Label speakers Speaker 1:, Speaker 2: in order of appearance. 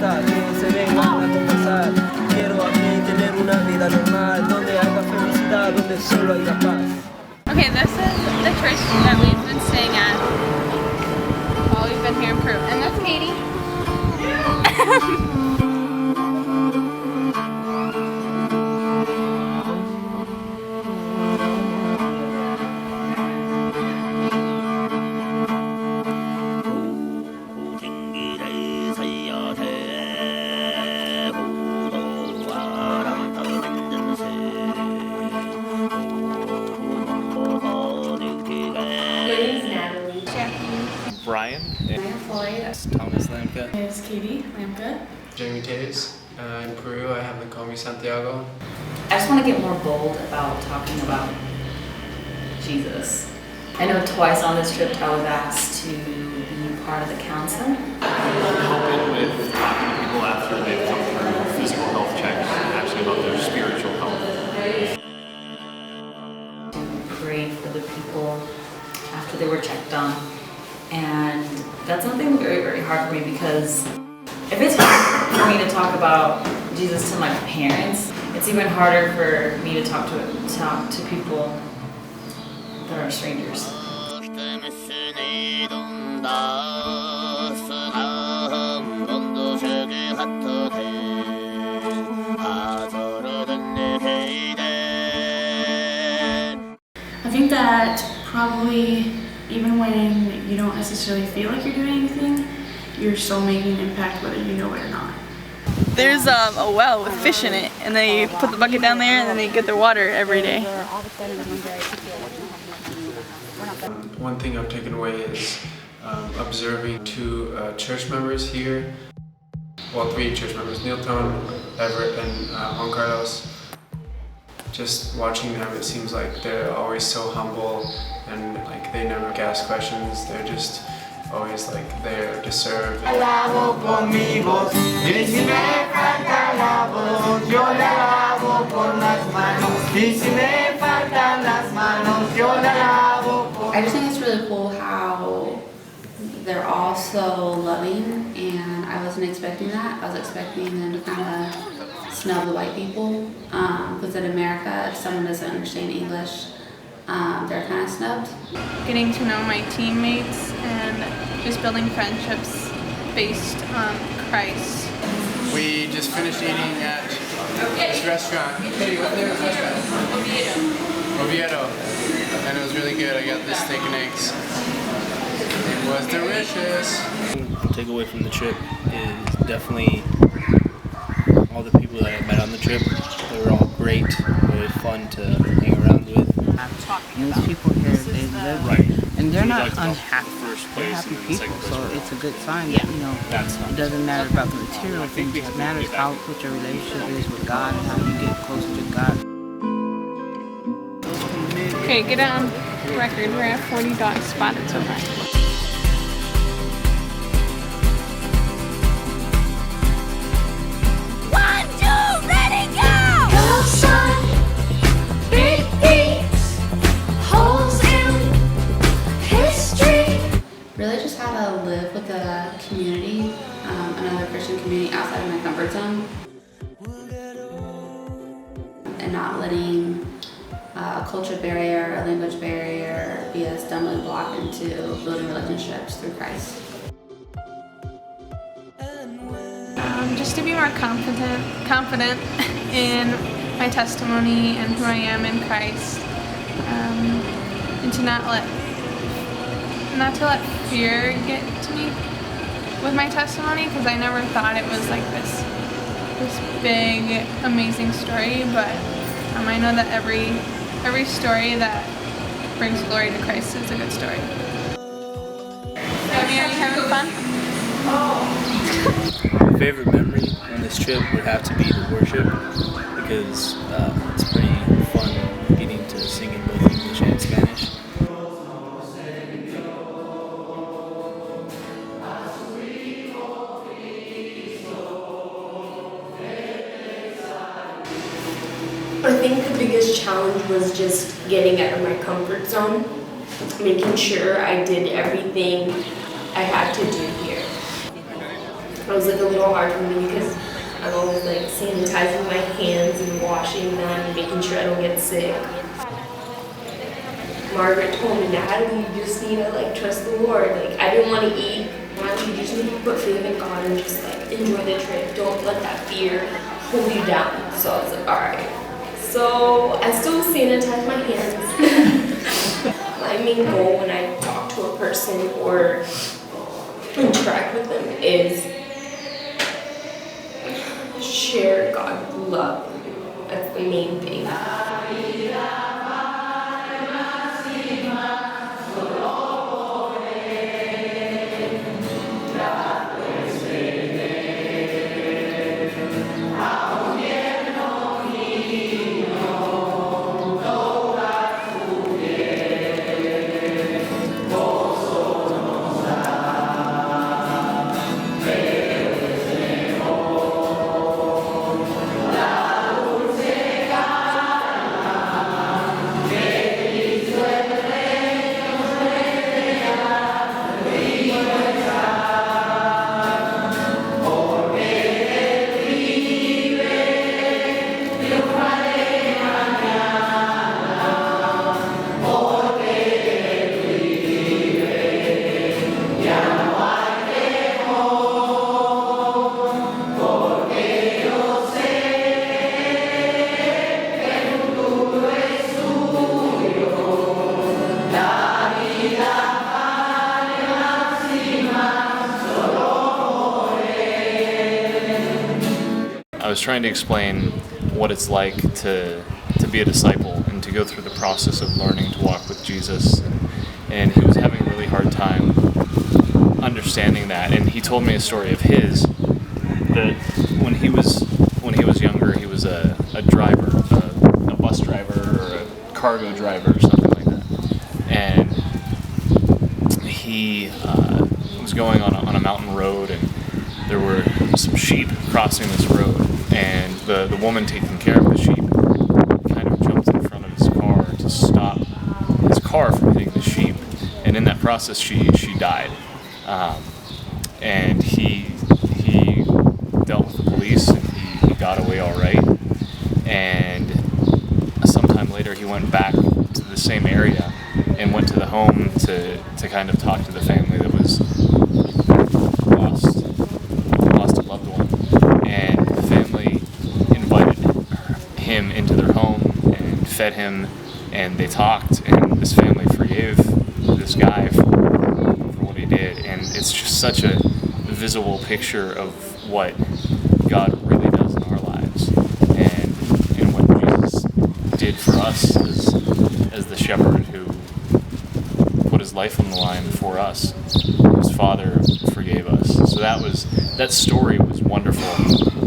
Speaker 1: fiesta, que se vengan a conversar. Quiero aquí tener una vida normal, donde haya felicidad, donde solo haya paz.
Speaker 2: Okay, this is the church that we've been staying at while we've been here in Peru. And that's Katie.
Speaker 3: Brian.
Speaker 4: Floyd.
Speaker 3: Thomas Lamka.
Speaker 4: My name is Katie Lamka.
Speaker 5: Jamie Taves. In Peru, I have them call me Santiago.
Speaker 6: I just want to get more bold about talking about Jesus. I know twice on this trip I was asked to be part of the council.
Speaker 3: Helping with talking to people after they've come through physical health checks, actually about their spiritual health.
Speaker 6: To pray for the people after they were checked on. And that's something very, very hard for me because if it's hard for me to talk about Jesus to my parents, it's even harder for me to talk to people that are strangers.
Speaker 4: I think that probably even when you don't necessarily feel like you're doing anything, you're still making an impact whether you know it or not.
Speaker 2: There's a well with fish in it, and they put the bucket down there and then they get their water every day.
Speaker 5: One thing I've taken away is observing two church members here. Well, three church members, Nilton, Everett, and Juan Carlos. Just watching them, it seems like they're always so humble and like they never ask questions. They're just always like there to serve.
Speaker 7: I just think it's really cool how they're all so loving, and I wasn't expecting that. I was expecting them to kind of snub the white people, because in America, if someone doesn't understand English, they're kind of snubbed.
Speaker 2: Getting to know my teammates and just building friendships based on Christ.
Speaker 5: We just finished eating at this restaurant. Katie, what name is the restaurant? Oviedo. And it was really good. I got this steak and eggs. It was delicious.
Speaker 3: Take away from the trip is definitely all the people that I met on the trip. They were all great, really fun to hang around with.
Speaker 8: And these people here, they live
Speaker 3: Right.
Speaker 8: and they're
Speaker 3: We
Speaker 8: not
Speaker 3: liked about
Speaker 8: unhappy.
Speaker 3: first
Speaker 8: They're
Speaker 3: place
Speaker 8: happy
Speaker 3: and then
Speaker 8: people,
Speaker 3: second place
Speaker 8: so
Speaker 3: for
Speaker 8: it's a good sign.
Speaker 7: Yeah.
Speaker 8: That,
Speaker 3: That's not
Speaker 8: it doesn't matter about the material
Speaker 3: I think
Speaker 8: things.
Speaker 3: we
Speaker 8: It
Speaker 3: have to
Speaker 8: matters
Speaker 3: get
Speaker 8: how
Speaker 3: back.
Speaker 8: what your relationship is with God and how you get closer to God.
Speaker 2: Okay, get on record. We're at 40 dogs spotted so far.
Speaker 7: Really just how to live with a community, another Christian community outside of my comfort zone, and not letting a culture barrier, a language barrier be a stumbling block into building relationships through Christ.
Speaker 2: Just to be more confident in my testimony and who I am in Christ, and to not to let fear get to me with my testimony, because I never thought it was like this big, amazing story. But I know that every story that brings glory to Christ is a good story. Are you having fun?
Speaker 3: My favorite memory on this trip would have to be the worship, because it's pretty fun getting to sing in both English and Spanish.
Speaker 9: I think the biggest challenge was just getting out of my comfort zone, making sure I did everything I had to do here. it was like a little hard for me because I'm always like sanitizing my hands and washing them and making sure I don't get sick. Margaret told me, Natalie, you just need to like trust the Lord. Like I didn't want to eat. You just need to put faith in God and just like enjoy the trip. Don't let that fear hold you down. So I was like, all right. So I still sanitize my hands. My main goal when I talk to a person or interact with them is share God's love. That's the main thing.
Speaker 10: I was trying to explain what it's like to be a disciple and to go through the process of learning to walk with Jesus, and he was having a really hard time understanding that. And he told me a story of his, that when he was younger, he was a driver, a bus driver or a cargo driver or something like that, and he was going on a mountain road, and there were some sheep crossing this road, and the woman taking care of the sheep kind of jumped in front of his car to stop his car from hitting the sheep, and in that process she died. And he dealt with the police, and he got away all right, and sometime later he went back to the same area and went to the home to kind of talk to the family that was lost a loved one, and the family invited him into their home and fed him, and they talked, and this family forgave this guy for what he did. And it's just such a visible picture of what God really does in our lives, and what Jesus did for us as the shepherd who put his life on the line for us. His Father forgave us. So that story was wonderful.